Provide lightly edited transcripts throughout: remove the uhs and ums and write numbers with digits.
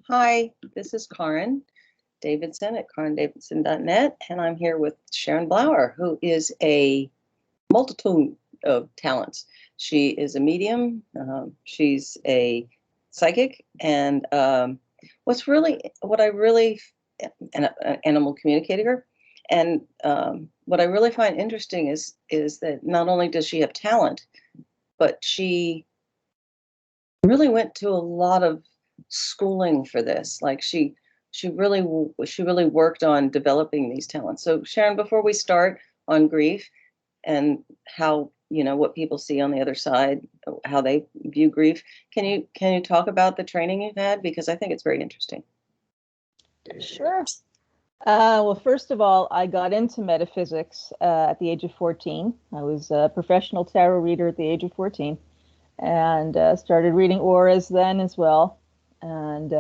Hi, this is Karin Davidson at karindavidson.net, and I'm here with Sharon Blauer, who is a multitude of talents. She is a medium, she's a psychic, and what I really, an animal communicator, and what I really find interesting is that not only does she have talent, but she really went to a lot of schooling for this. Like she really worked on developing these talents. So Sharon, before we start on grief and how, what people see on the other side, how they view grief, can you talk about the training you've had, because I think it's very interesting. Sure. Well, first of all, I got into metaphysics at the age of 14. I was a professional tarot reader at the age of 14, and started reading auras then as well. And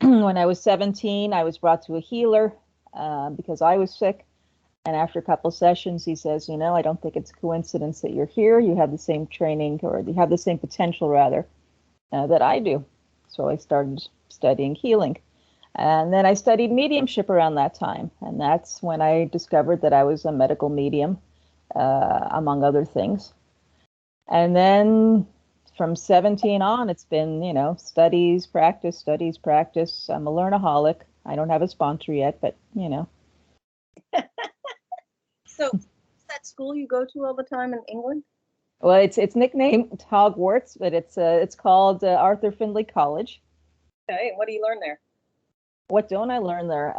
when I was 17, I was brought to a healer because I was sick. And after a couple sessions, he says, I don't think it's a coincidence that you're here. You have the same training, or you have the same potential, rather, that I do. So I started studying healing. And then I studied mediumship around that time. And that's when I discovered that I was a medical medium, among other things. And then from 17 on, it's been, studies, practice, studies, practice. I'm a learnaholic. I don't have a sponsor yet, but, So is that school you go to all the time in England? Well, it's nicknamed Hogwarts, but it's called Arthur Findlay College. Okay, what do you learn there? What don't I learn there?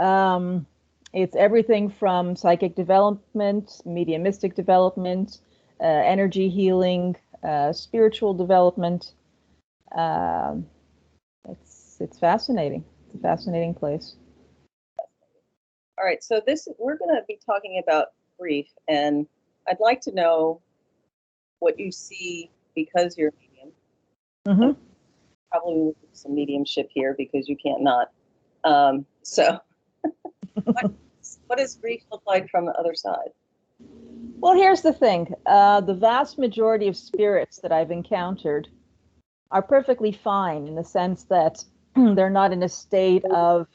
It's everything from psychic development, mediumistic development, energy healing, spiritual development. It's fascinating. It's a fascinating place. All right, so we're going to be talking about grief, and I'd like to know what you see, because you're a medium. Mm-hmm. Probably some mediumship here because you can't not. So what does grief look like from the other side? Well, here's the thing. The vast majority of spirits that I've encountered are perfectly fine, in the sense that they're not in a state of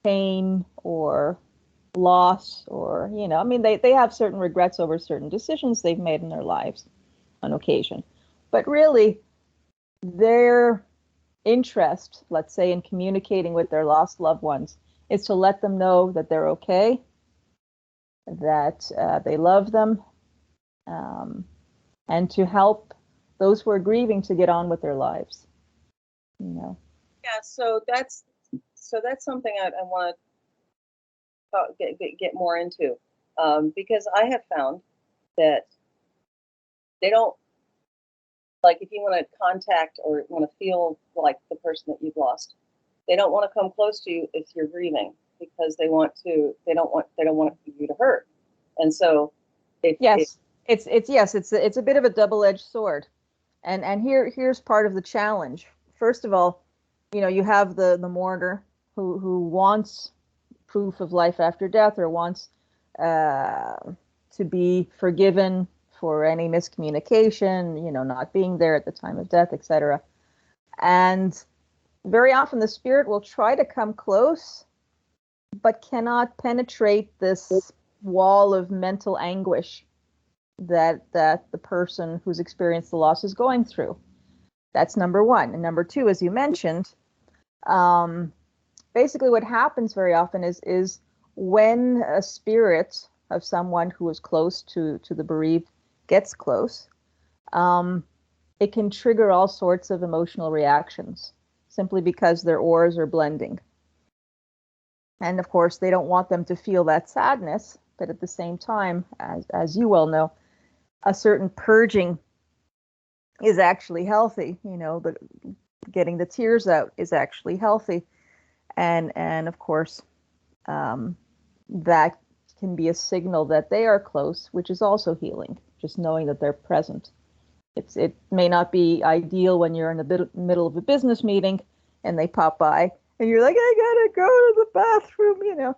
pain or loss, or, they have certain regrets over certain decisions they've made in their lives on occasion. But really, their interest, let's say, in communicating with their lost loved ones is to let them know that they're okay, that they love them, and to help those who are grieving to get on with their lives. Yeah, so that's something I want to get more into, because I have found that they don't, like, if you want to contact or want to feel like the person that you've lost, they don't want to come close to you if you're grieving, because they don't want you to hurt. And so it's a bit of a double-edged sword. And here's part of the challenge. First of all, you have the mourner who wants proof of life after death, or wants to be forgiven for any miscommunication, not being there at the time of death, etc. And very often the spirit will try to come close, but cannot penetrate this wall of mental anguish that the person who's experienced the loss is going through. That's number one. And number two, as you mentioned, basically what happens very often is when a spirit of someone who is close to the bereaved gets close, it can trigger all sorts of emotional reactions simply because their auras are blending. And of course, they don't want them to feel that sadness, but at the same time, as you well know, a certain purging is actually healthy. Getting the tears out is actually healthy. And of course, that can be a signal that they are close, which is also healing, just knowing that they're present. It may not be ideal when you're in the middle of a business meeting and they pop by and you're like, I gotta go to the bathroom,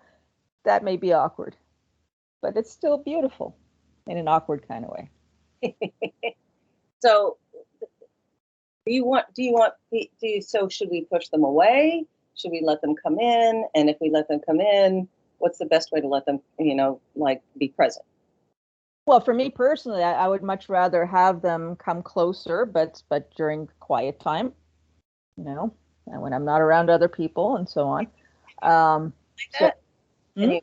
that may be awkward, but it's still beautiful in an awkward kind of way. So so should we push them away? Should we let them come in? And if we let them come in, what's the best way to let them, like be present? Well, for me personally, I would much rather have them come closer, but during quiet time, and when I'm not around other people and so on. Like So, that? Can you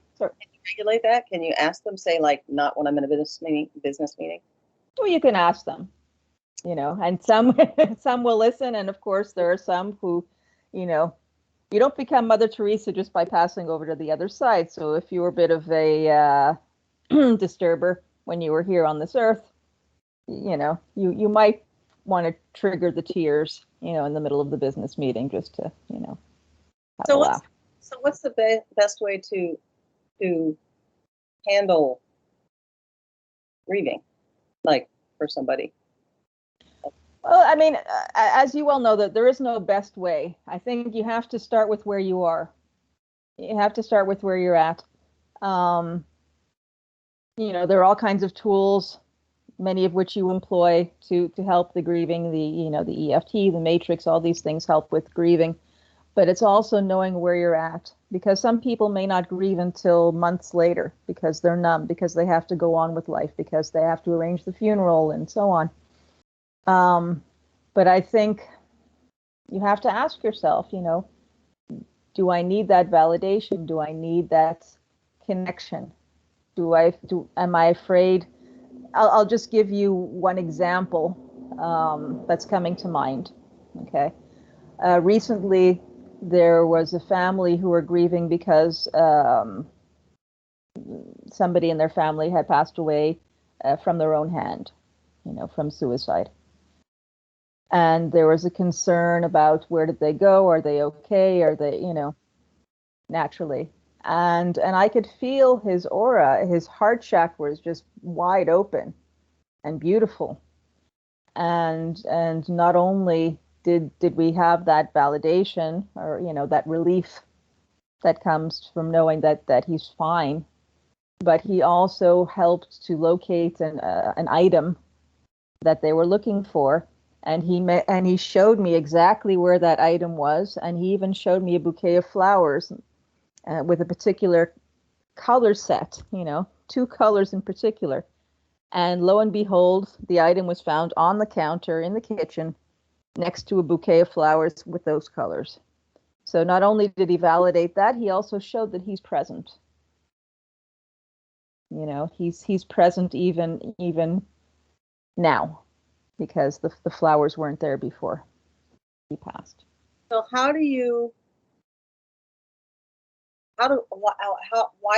regulate that? Can you ask them, say, like, not when I'm in a business meeting? well, you can ask them, and some some will listen, and of course there are some who, you don't become Mother Teresa just by passing over to the other side. So if you were a bit of a disturber when you were here on this earth, you might want to trigger the tears, in the middle of the business meeting just to, have a laugh. So what's the best way to handle grieving, like, for somebody? Well, I mean, as you well know, that there is no best way. I think you have to start with where you are. You have to start with where you're at. There are all kinds of tools, many of which you employ to help the grieving. The EFT, the matrix, all these things help with grieving. But it's also knowing where you're at, because some people may not grieve until months later because they're numb, because they have to go on with life, because they have to arrange the funeral and so on. But I think you have to ask yourself, do I need that validation? Do I need that connection? Am I afraid? I'll just give you one example that's coming to mind. Okay. Recently, there was a family who were grieving because somebody in their family had passed away from their own hand, from suicide. And there was a concern about where did they go? Are they okay? Are they, naturally. And I could feel his aura, his heart chakra was just wide open and beautiful. And not only did we have that validation or, that relief that comes from knowing that he's fine, but he also helped to locate an item that they were looking for. And he showed me exactly where that item was, and he even showed me a bouquet of flowers with a particular color set, 2 colors in particular. And lo and behold, the item was found on the counter in the kitchen next to a bouquet of flowers with those colors. So not only did he validate that, he also showed that he's present. He's present even now, because the flowers weren't there before he passed. So why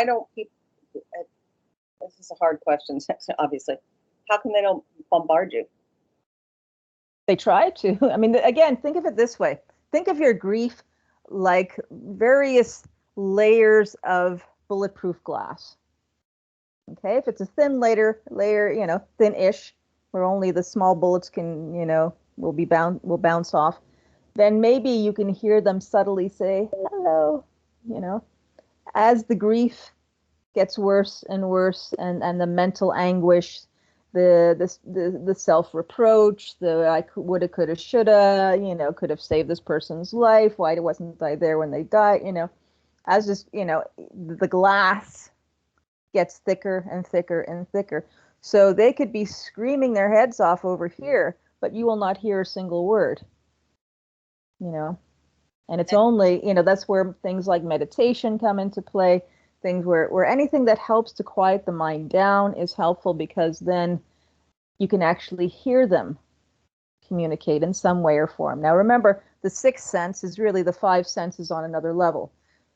don't people, this is a hard question, obviously, how come they don't bombard you? They try to. I mean, again, think of it this way. Think of your grief like various layers of bulletproof glass. Okay, if it's a thin layer, thin-ish, where only the small bullets can, will bounce off, then maybe you can hear them subtly say, hello, as the grief gets worse and worse, and the mental anguish, the self-reproach, the I woulda, coulda, shoulda, could have saved this person's life. Why wasn't I there when they died? As just, the glass gets thicker and thicker and thicker. So they could be screaming their heads off over here, but you will not hear a single word, And it's only, that's where things like meditation come into play. Things where anything that helps to quiet the mind down is helpful, because then you can actually hear them communicate in some way or form. Now, remember, the 6th sense is really the 5 senses on another level.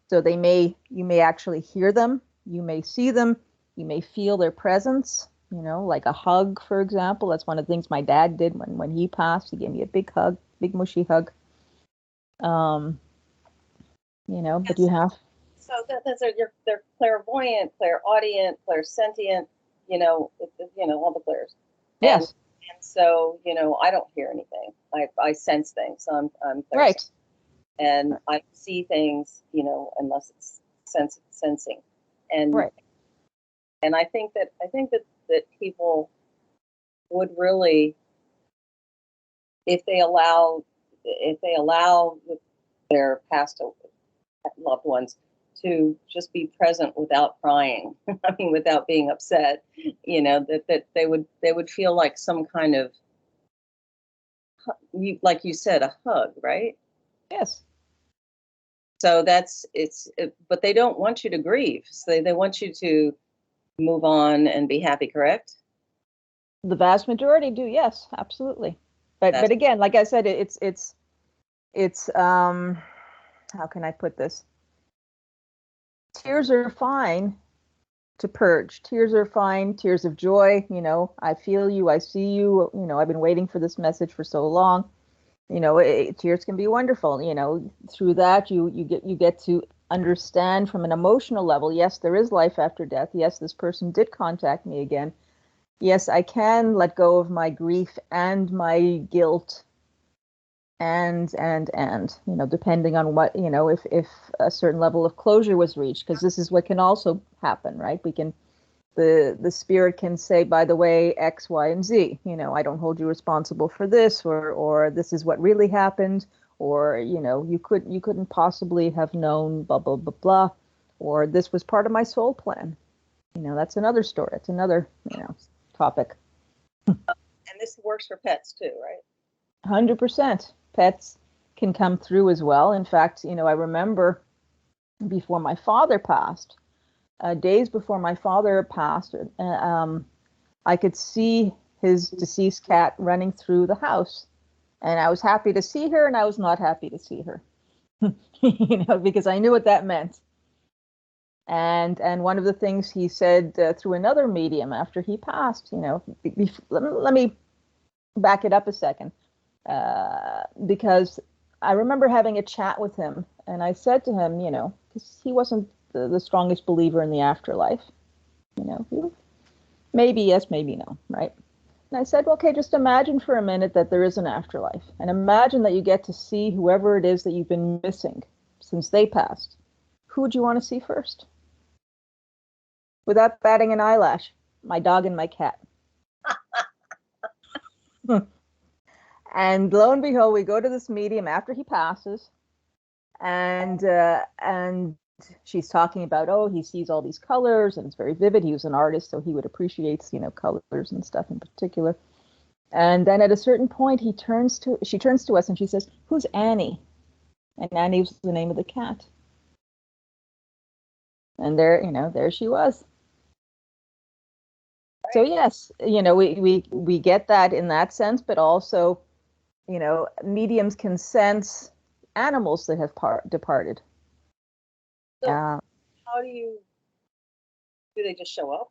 So you may actually hear them, you may see them, you may feel their presence, like a hug, for example. That's one of the things my dad did when he passed. He gave me a big hug, big mushy hug. But you have. So they're clairvoyant, clairaudient, clairsentient, all the clairs. Yes. And so, I don't hear anything. I sense things. So I'm clairsentient. Right. And I see things, unless it's sensing. And right. And I think that people would really, if they allow their loved ones to just be present without crying. I mean, without being upset, that they would feel like some kind of, like you said, a hug, right? Yes. So but they don't want you to grieve. So they want you to move on and be happy, correct? The vast majority do, yes, absolutely. But again, like I said, it's how can I put this? Tears are fine to purge. Tears are fine. Tears of joy. I feel you. I see you. I've been waiting for this message for so long. Tears can be wonderful. Through that you get to understand from an emotional level. Yes, there is life after death. Yes, this person did contact me again. Yes, I can let go of my grief and my guilt and depending on what, if a certain level of closure was reached, because this is what can also happen, right? The spirit can say, by the way, X, Y, and Z, I don't hold you responsible for this, or this is what really happened, or, you couldn't possibly have known, blah, blah, blah, blah, or this was part of my soul plan. That's another story. It's another, topic. And this works for pets too, right? 100%. Pets can come through as well. In fact, I remember before my father passed, days before my father passed, I could see his deceased cat running through the house. And I was happy to see her, and I was not happy to see her, because I knew what that meant. And one of the things he said through another medium after he passed, let me back it up a second, because I remember having a chat with him, and I said to him, because he wasn't the strongest believer in the afterlife, maybe yes, maybe no, right? And I said, well, okay, just imagine for a minute that there is an afterlife, and imagine that you get to see whoever it is that you've been missing since they passed. Who would you want to see first? Without batting an eyelash, my dog and my cat. And lo and behold, we go to this medium after he passes, and she's talking about, oh, he sees all these colors and it's very vivid. He was an artist, so he would appreciate, colors and stuff in particular. And then at a certain point, she turns to us and she says, "Who's Annie?" And Annie was the name of the cat. And there she was. So yes, we get that in that sense, but also, mediums can sense animals that have departed. So how do they just show up?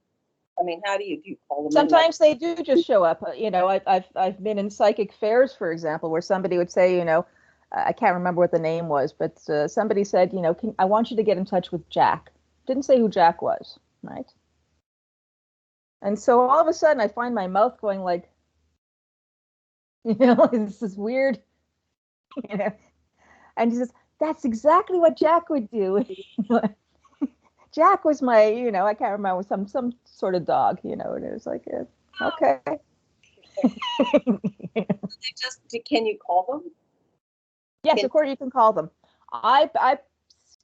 I mean, how do you call them? Sometimes they do just show up. I've been in psychic fairs, for example, where somebody would say, I can't remember what the name was, but somebody said, I want you to get in touch with Jack. Didn't say who Jack was, right? And so all of a sudden I find my mouth going like, this is weird, and he says, that's exactly what Jack would do. Jack was my, I can't remember, some sort of dog, and it was like, okay. Can you call them? Yes, of course you can call them. I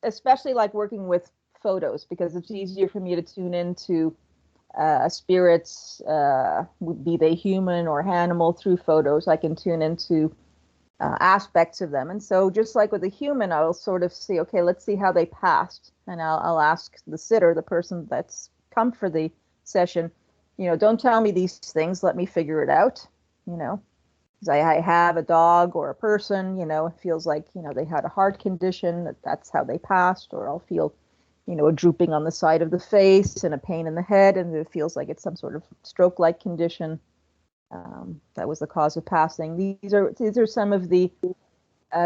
especially like working with photos because it's easier for me to tune into spirits, be they human or animal, through photos. I can tune into aspects of them. And so just like with a human, I'll sort of see, okay, let's see how they passed. And I'll ask the sitter, the person that's come for the session, don't tell me these things, let me figure it out, because I have a dog or a person, it feels like, they had a heart condition, that's how they passed, or I'll feel, a drooping on the side of the face and a pain in the head, and it feels like it's some sort of stroke-like condition. That was the cause of passing. These are some of the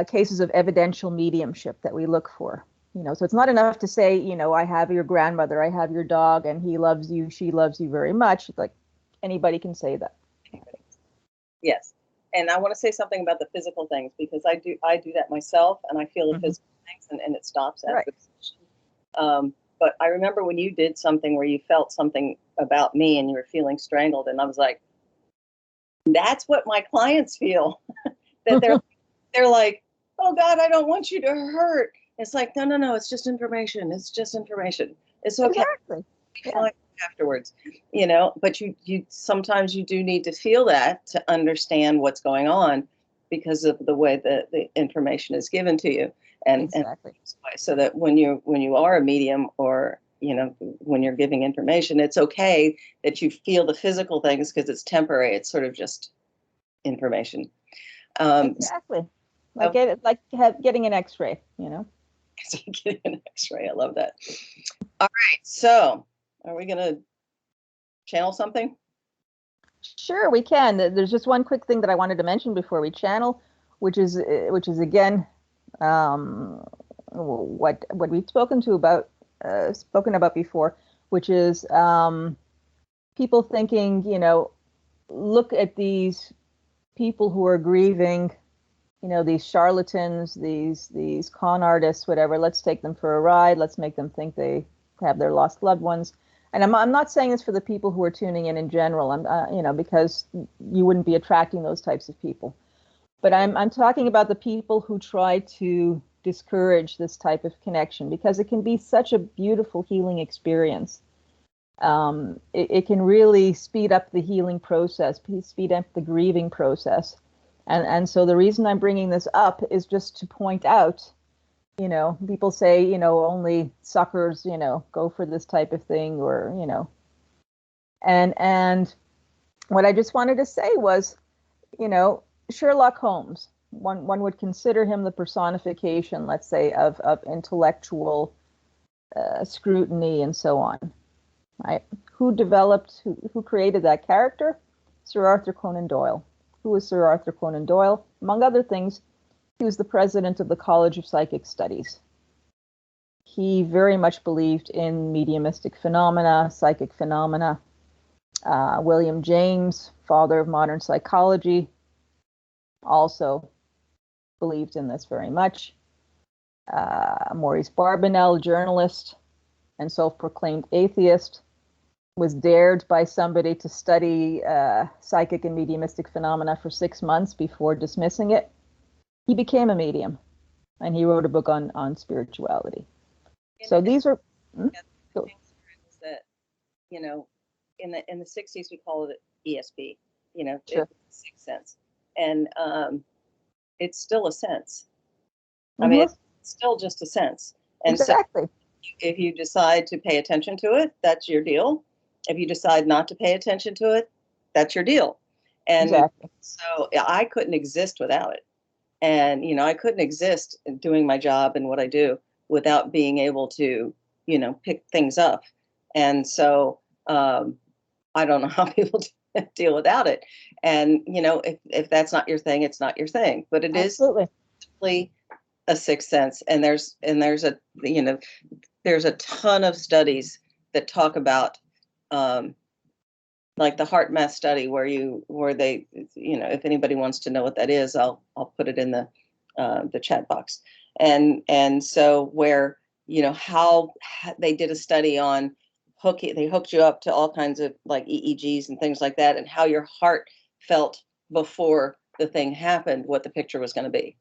cases of evidential mediumship that we look for. So it's not enough to say, I have your grandmother, I have your dog, and he loves you, she loves you very much. Like anybody can say that. Yes, and I want to say something about the physical things because I do that myself, and I feel the physical things, and it stops after the session. But I remember when you did something where you felt something about me, and you were feeling strangled, and I was like, that's what my clients feel. That they're like, oh God, I don't want you to hurt. It's like, no, no, no, it's just information. It's just information. It's okay. Exactly. We feel like afterwards, but you sometimes you do need to feel that to understand what's going on because of the way that the information is given to you. And Exactly. so that when you are a medium, or when you're giving information, it's okay that you feel the physical things because it's temporary. It's sort of just information. Exactly. Like getting an X-ray, So getting an X-ray. I love that. All right. So are we going to channel something? Sure, we can. There's just one quick thing that I wanted to mention before we channel, which is again what we've spoken about before, which is people thinking, look at these people who are grieving, these charlatans, these con artists, whatever. Let's take them for a ride. Let's make them think they have their lost loved ones. And I'm not saying this for the people who are tuning in general. I'm because you wouldn't be attracting those types of people. But I'm talking about the people who try to discourage this type of connection, because it can be such a beautiful healing experience. It can really speed up the healing process, speed up the grieving process. And so the reason I'm bringing this up is just to point out, people say, only suckers, go for this type of thing, or, and what I just wanted to say was, Sherlock Holmes, one would consider him the personification, let's say, of intellectual scrutiny and so on, right? Who created that character? Sir Arthur Conan Doyle. Who was Sir Arthur Conan Doyle? Among other things, he was the president of the College of Psychic Studies. He very much believed in mediumistic phenomena, psychic phenomena. William James, father of modern psychology, also believed in this very much. Maurice Barbanel, journalist and self-proclaimed atheist, was dared by somebody to study psychic and mediumistic phenomena for 6 months before dismissing it. He became a medium, and he wrote a book on spirituality. So these are that, in the 60s we called it ESP, sure. It's sixth sense, and it's still a sense. Mm-hmm. I mean, it's still just a sense. And exactly. So if you decide to pay attention to it, that's your deal. If you decide not to pay attention to it, that's your deal. And exactly. So I couldn't exist without it. And, I couldn't exist doing my job and what I do without being able to, pick things up. And so I don't know how people deal without it. And, if that's not your thing, it's not your thing. But it Absolutely. is simply a sixth sense. And there's a ton of studies that talk about like the heart math study where they, if anybody wants to know what that is, I'll put it in the chat box. And so where, how they did a study on they hooked you up to all kinds of like EEGs and things like that, and how your heart felt before the thing happened, what the picture was going to be.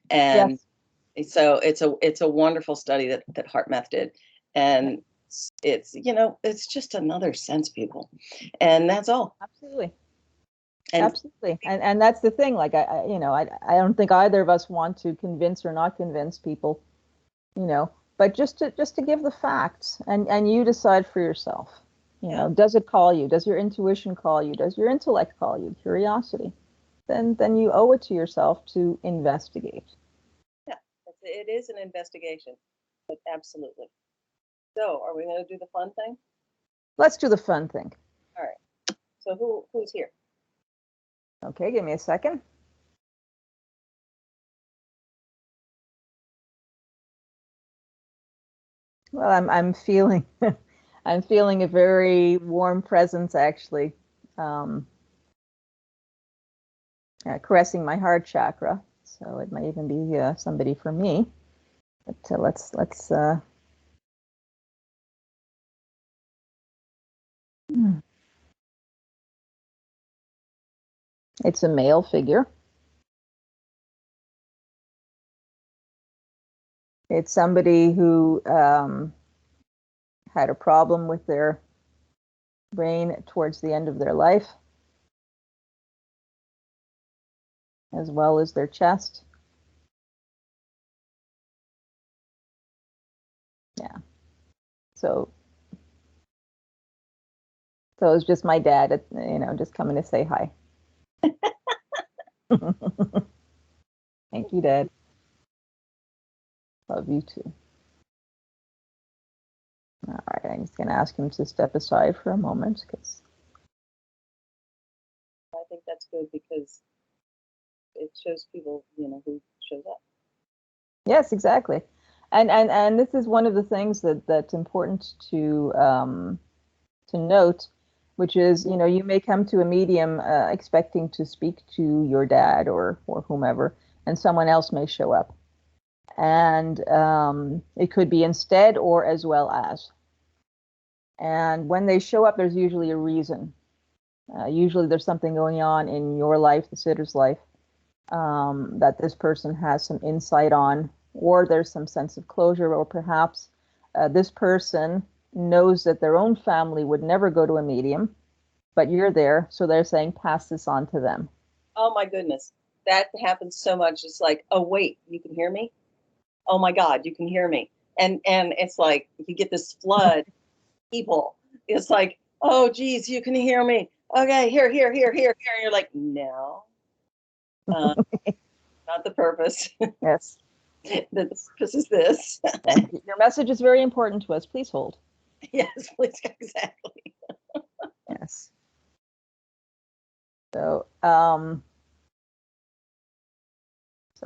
And yes. So it's a wonderful study that HeartMath did. And it's just another sense, people. And that's all. Absolutely. Absolutely. And that's the thing. Like, I don't think either of us want to convince or not convince people, but just to give the facts, and you decide for yourself, does it call you? Does your intuition call you? Does your intellect call you? Curiosity? Then you owe it to yourself to investigate. Yeah, it is an investigation, but absolutely. So are we going to do the fun thing? Let's do the fun thing. All right. So who's here? Okay, give me a second. Well, I'm feeling I'm feeling a very warm presence, actually, caressing my heart chakra. So it might even be somebody for me. But let's. It's a male figure. It's somebody who had a problem with their brain towards the end of their life, as well as their chest. Yeah. So it was just my dad, just coming to say hi. Thank you, Dad. Love you too. All right, I'm just going to ask him to step aside for a moment because I think that's good because it shows people, who shows up. yes, exactly. And this is one of the things that's important to note, which is, you may come to a medium expecting to speak to your dad or whomever, and someone else may show up. And it could be instead or as well as. And when they show up, there's usually a reason. Usually there's something going on in your life, the sitter's life, that this person has some insight on, or there's some sense of closure, or perhaps this person knows that their own family would never go to a medium, but you're there, so they're saying pass this on to them. Oh my goodness, that happens so much. It's like, oh wait, you can hear me? Oh my God, you can hear me. And it's like you get this flood of people. It's like, oh geez, you can hear me. Okay, here. And you're like, no, not the purpose. Yes. The purpose is this. Your message is very important to us. Please hold. Yes, please, exactly. Yes. So,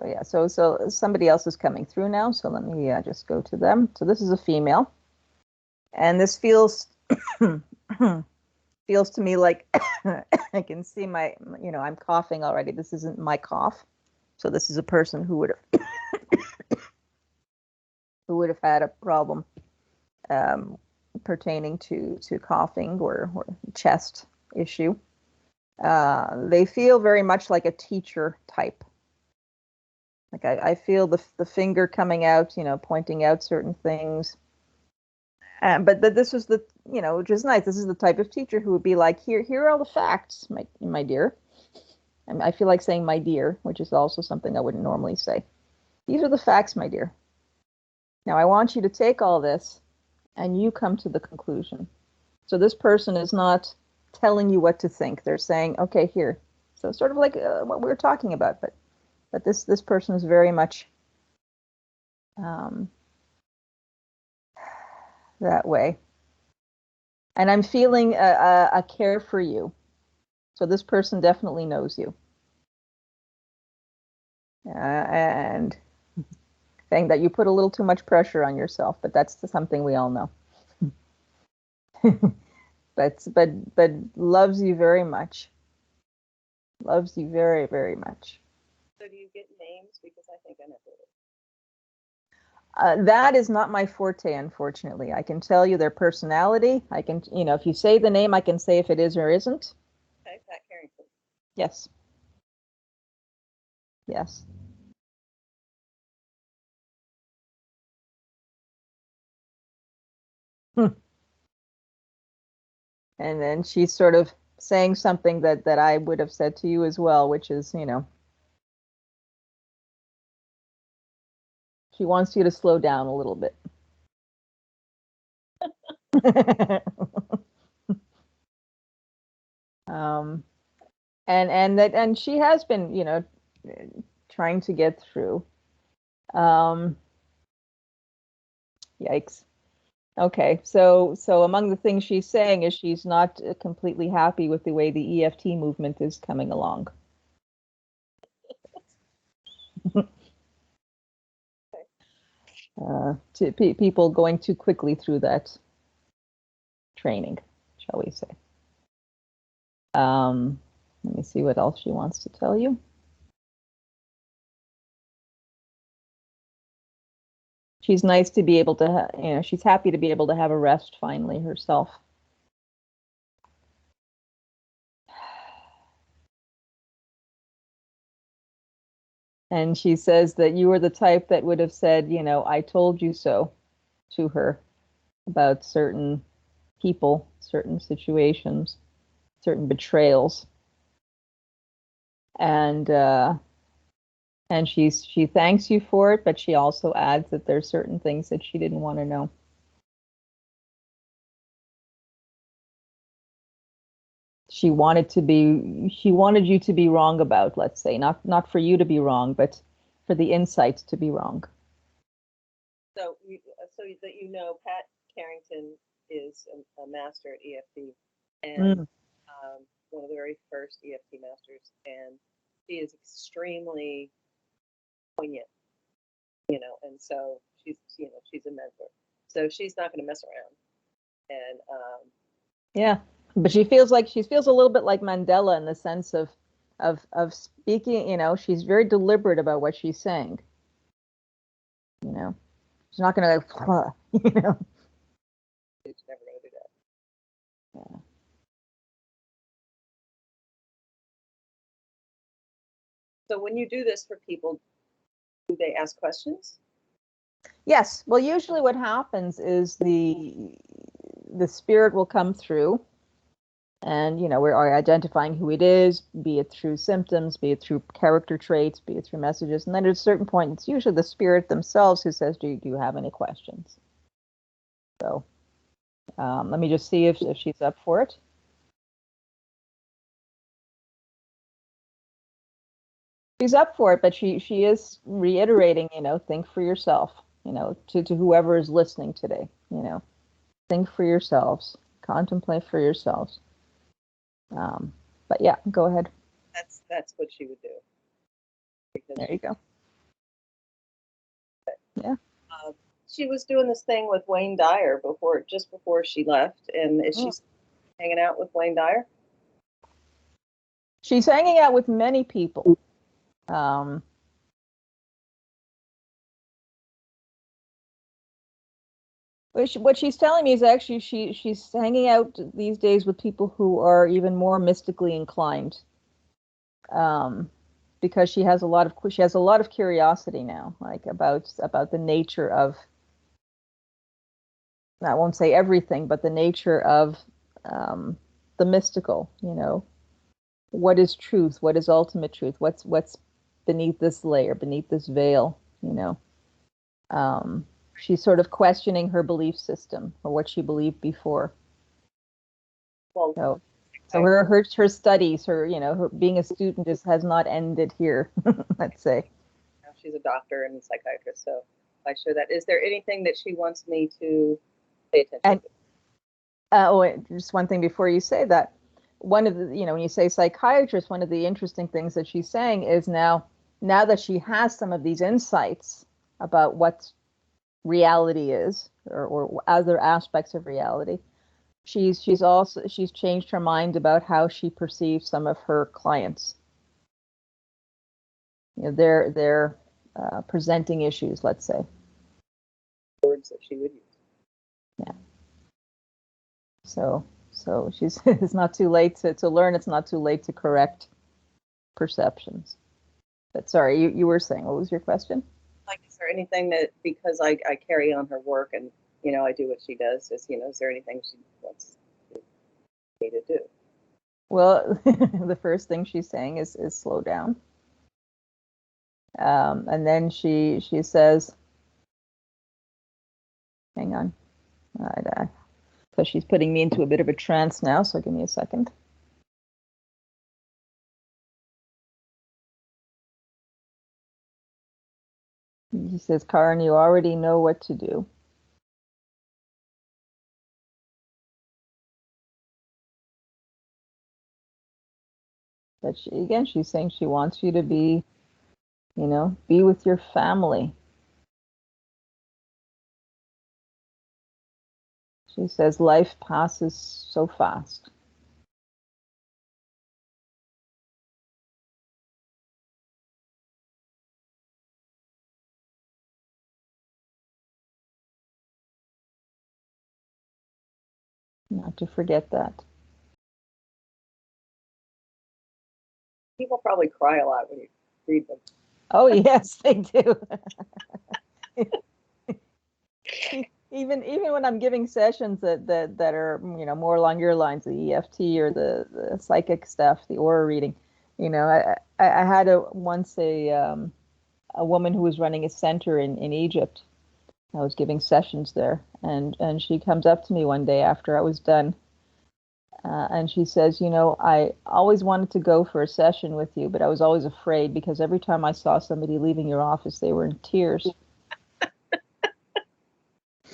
yeah, so somebody else is coming through now. So let me just go to them. So this is a female, and this feels feels to me like I can see I'm coughing already. This isn't my cough. So this is a person who would have had a problem pertaining to coughing or chest issue. They feel very much like a teacher type. Like I feel the finger coming out, pointing out certain things. But this was which is nice. This is the type of teacher who would be like, here are all the facts, my dear. And I feel like saying my dear, which is also something I wouldn't normally say. These are the facts, my dear. Now I want you to take all this and you come to the conclusion. So this person is not telling you what to think. They're saying, okay, here. So sort of like what we were talking about, but this person is very much that way. And I'm feeling a care for you. So this person definitely knows you. And saying that you put a little too much pressure on yourself, but that's something we all know. but loves you very much. Loves you very, very much. So do you get names? Because I think I know who it is. That is not my forte, unfortunately. I can tell you their personality. I can, if you say the name, I can say if it is or isn't. Okay, Pat Carrington. Yes. Yes. And then she's sort of saying something that I would have said to you as well, which is, she wants you to slow down a little bit. And she has been, trying to get through. Yikes. Okay, so among the things she's saying is she's not completely happy with the way the EFT movement is coming along. People going too quickly through that training, shall we say. Let me see what else she wants to tell you. She's nice to be able to, she's happy to be able to have a rest finally herself. And she says that you were the type that would have said, you know, I told you so to her about certain people, certain situations, certain betrayals. And she thanks you for it, but she also adds that there's certain things that she didn't want to know. She wanted you to be wrong about, let's say, not for you to be wrong, but for the insight to be wrong. So, so that you know, Pat Carrington is a master at EFT, and one of the very first EFT masters, and she is extremely poignant, you know, and so she's, you know, she's a mentor, so she's not going to mess around. And yeah, but she feels a little bit like Mandela in the sense of speaking. You know, she's very deliberate about what she's saying. You know, she's not going to, you know. she's never going to do that. Yeah. So when you do this for people, do they ask questions? Yes. Well, usually what happens is the spirit will come through, and you know, we're identifying who it is, be it through symptoms, be it through character traits, be it through messages, and then at a certain point, it's usually the spirit themselves who says, "Do you have any questions?" So let me just see if she's up for it. She's up for it, but she is reiterating, you know, think for yourself, you know, to whoever is listening today, you know, think for yourselves, contemplate for yourselves. But yeah, go ahead. That's what she would do. Because there you go. Yeah. She was doing this thing with Wayne Dyer just before she left, and is she hanging out with Wayne Dyer? She's hanging out with many people. What she's telling me is actually she's hanging out these days with people who are even more mystically inclined, because she has a lot of curiosity now, like about the nature of, I won't say everything, but the nature of the mystical. You know, what is truth? What is ultimate truth? What's beneath this layer, beneath this veil? You know. She's sort of questioning her belief system or what she believed before. Well, so her studies, her being a student has not ended here. Let's say. She's a doctor and a psychiatrist, so I share that. Is there anything that she wants me to pay attention to? Just one thing before you say that. One of the, when you say psychiatrist, one of the interesting things that she's saying is now that she has some of these insights about what reality is, or other aspects of reality, she's changed her mind about how she perceives some of her clients. They're presenting issues, let's say. Words that she would use. Yeah. So she's it's not too late to learn. It's not too late to correct perceptions. But sorry, you were saying, what was your question? Like, is there anything that, because I carry on her work and, I do what she does, is there anything she wants me to do? Well, the first thing she's saying is slow down. And then she says, hang on. So she's putting me into a bit of a trance now, so give me a second. He says, Karin, you already know what to do. But she's saying she wants you to be, be with your family. She says life passes so fast. Not to forget that. People probably cry a lot when you read them. Oh, yes, they do. Even when I'm giving sessions that are, more along your lines, the EFT or the psychic stuff, the aura reading, I had once a woman who was running a center in Egypt. I was giving sessions there, and she comes up to me one day after I was done, and she says, I always wanted to go for a session with you, but I was always afraid because every time I saw somebody leaving your office, they were in tears.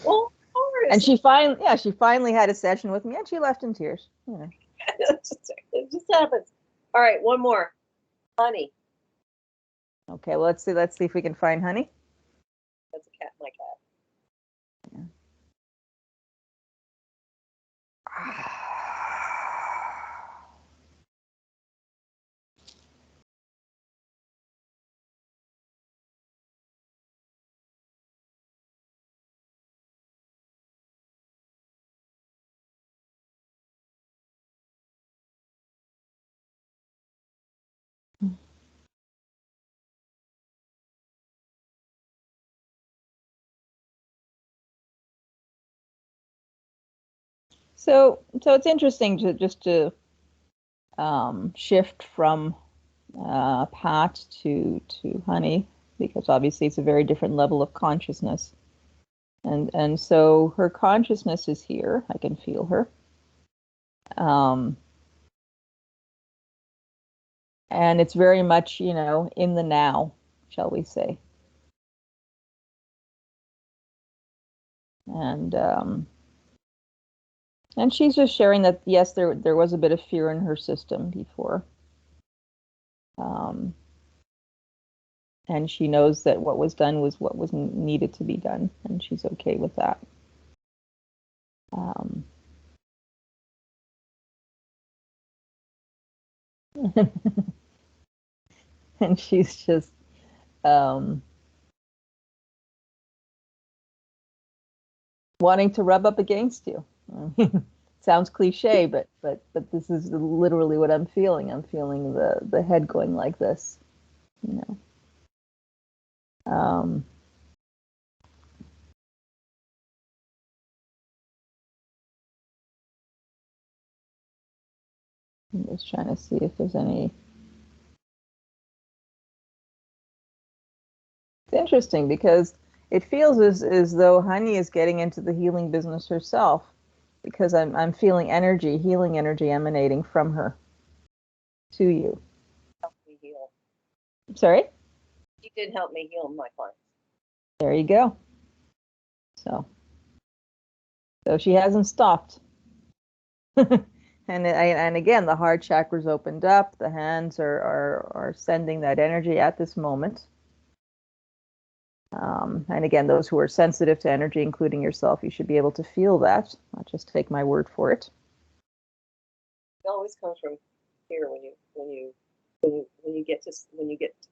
Well, of course. And she finally had a session with me, and she left in tears. Yeah. It just happens. All right, one more. Honey. Okay, well, let's see if we can find honey. That's a cat, my cat. Yeah. So it's interesting to shift from Pat to honey, because obviously it's a very different level of consciousness, and so her consciousness is here. I can feel her, and it's very much in the now, shall we say, and she's just sharing that yes, there was a bit of fear in her system before. And she knows that what was done was what was needed to be done, and she's okay with that. And she's just wanting to rub up against you. Sounds cliche, but this is literally what I'm feeling. I'm feeling the head going like this, I'm just trying to see if there's any. It's interesting because it feels as though honey is getting into the healing business herself, because I'm feeling energy, healing energy emanating from her to you. Help me heal. Sorry? She did help me heal my clients. There you go. So she hasn't stopped. And again, the heart chakra's opened up. The hands are sending that energy at this moment. And again, those who are sensitive to energy, including yourself, you should be able to feel that, not just take my word for it. It always comes from here when you get to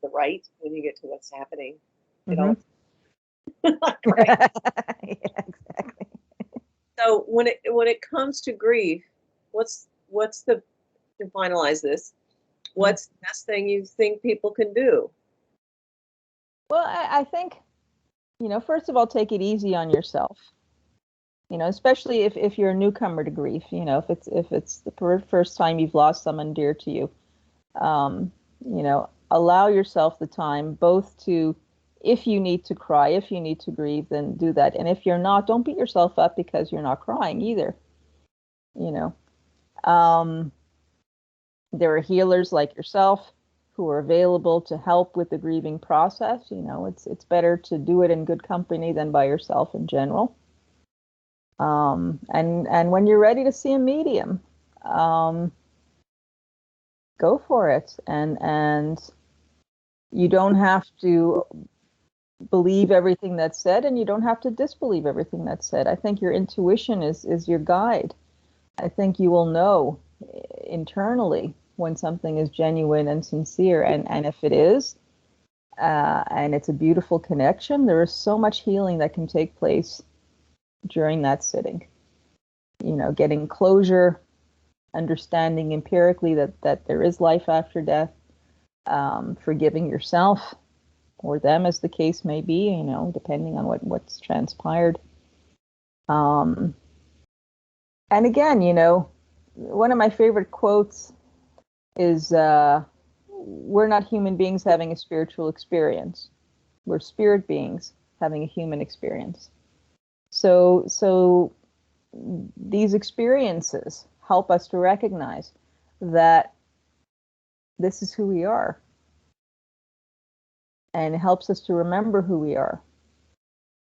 the right, when you get to what's happening. It always right. Yeah, exactly. So when it comes to grief, what's the, to finalize this, what's the best thing you think people can do? Well, I think, first of all, take it easy on yourself. Especially if you're a newcomer to grief. If it's the first time you've lost someone dear to you, allow yourself the time both to, if you need to cry, if you need to grieve, then do that. And if you're not, don't beat yourself up because you're not crying either. There are healers like yourself who are available to help with the grieving process. It's better to do it in good company than by yourself in general. And when you're ready to see a medium, go for it. And you don't have to believe everything that's said, and you don't have to disbelieve everything that's said. I think your intuition is your guide. I think you will know internally when something is genuine and sincere, and if it is, and it's a beautiful connection, there is so much healing that can take place during that sitting. Getting closure, understanding empirically that there is life after death, forgiving yourself, or them, as the case may be, depending on what's transpired. And again, one of my favorite quotes is, we're not human beings having a spiritual experience. We're spirit beings having a human experience. So these experiences help us to recognize that this is who we are. And it helps us to remember who we are.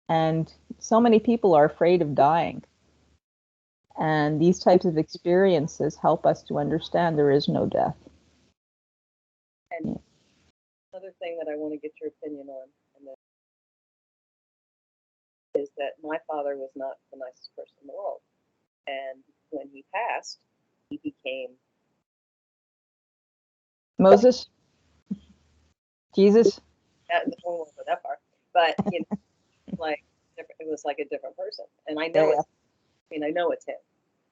And so many people are afraid of dying. And these types of experiences help us to understand there is no death. And another thing that I want to get your opinion on is that my father was not the nicest person in the world. And when he passed, he became Moses? Jesus? We won't go that far, but like it was like a different person. And I know I know it's him.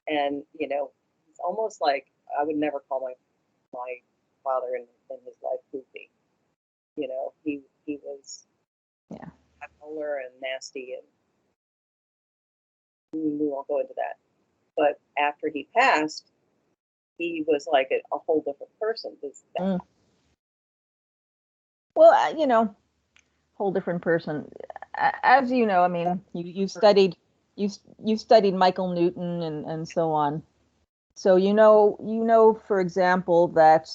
And it's almost like I would never call my father in his life goofy. He was bipolar and nasty, and we won't go into that. But after he passed, he was like a whole different person. Well, whole different person. As you know, I mean, you studied Michael Newton and so on. So for example, that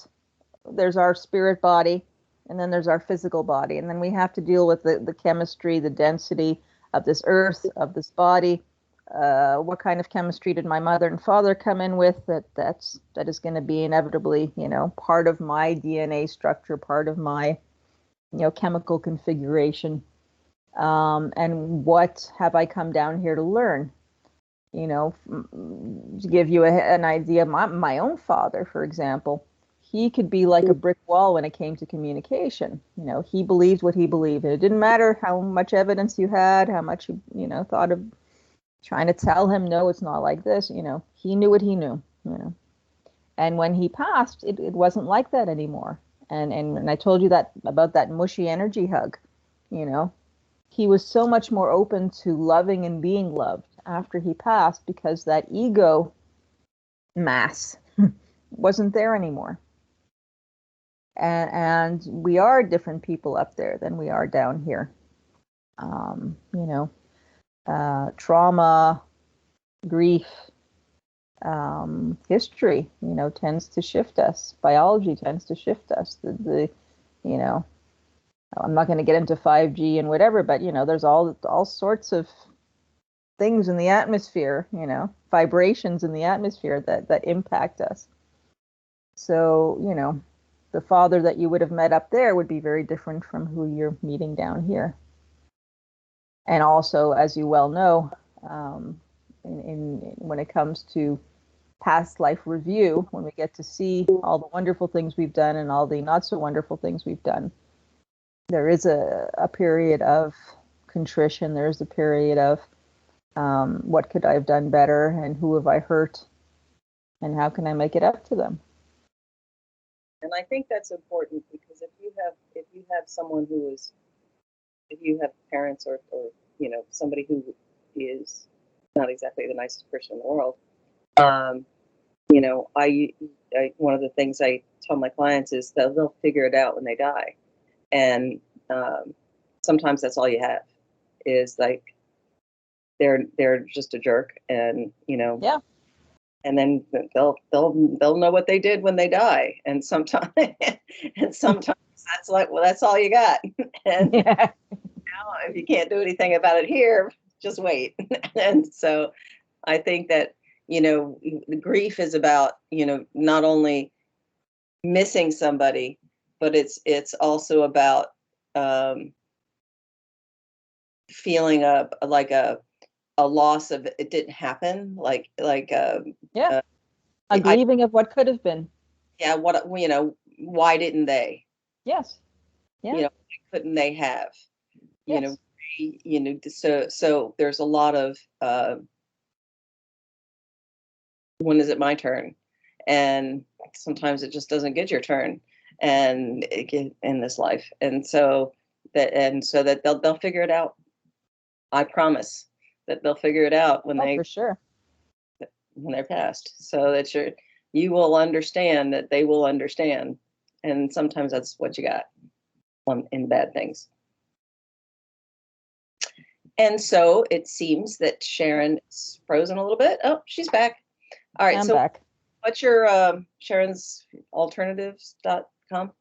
there's our spirit body, and then there's our physical body, and then we have to deal with the chemistry, the density of this earth, of this body. What kind of chemistry did my mother and father come in with? That is going to be inevitably, part of my DNA structure, part of my, chemical configuration. And what have I come down here to learn? To give you an idea, my own father, for example, he could be like a brick wall when it came to communication. He believed what he believed. It didn't matter how much evidence you had, how much you, thought of trying to tell him, no, it's not like this. He knew what he knew. And when he passed, it wasn't like that anymore. And I told you that about that mushy energy hug. He was so much more open to loving and being loved after he passed, because that ego mass wasn't there anymore. And we are different people up there than we are down here. Trauma, grief, history, tends to shift us. Biology tends to shift us. I'm not going to get into 5G and whatever, but there's all sorts of things in the atmosphere, vibrations in the atmosphere that impact us. So, the father that you would have met up there would be very different from who you're meeting down here. And also, as you well know, when it comes to past life review, when we get to see all the wonderful things we've done and all the not so wonderful things we've done, there is a period of contrition. There's a period of what could I have done better, and who have I hurt, and how can I make it up to them? And I think that's important, because if you have someone if you have parents or somebody who is not exactly the nicest person in the world, I one of the things I tell my clients is that they'll figure it out when they die, and sometimes that's all you have, is like they're just a jerk, and Yeah. and then they'll know what they did when they die, and sometimes that's like, well, that's all you got. And now, if you can't do anything about it here, just wait. And so I think that the grief is about not only missing somebody, but it's also about feeling like a loss of it didn't happen, like a grieving of what could have been. Yeah, what why didn't they? Yes. Yeah. Why couldn't they have? Yes. So there's a lot of when is it my turn? And sometimes it just doesn't get your turn, and in this life. And so and so that they'll figure it out. I promise that they'll figure it out when for sure. when they're past, so that you will understand that they will understand, and sometimes that's what you got in bad things. And so it seems that Sharon is frozen a little bit. Oh, she's back. All right. I'm So back. what's your Sharon's alternatives.com?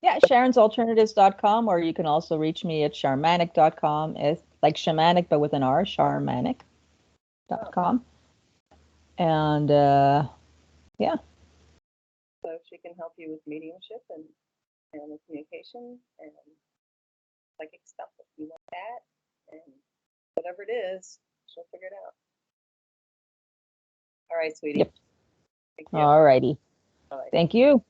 Yeah, sharonsalternatives.com, or you can also reach me at sharmanic.com. It's like shamanic, but with an R, sharmanic.com. And yeah. So she can help you with mediumship and with communication and psychic stuff if you want that. And whatever it is, she'll figure it out. All right, sweetie. Yep. Thank you. All righty. Bye. Thank you.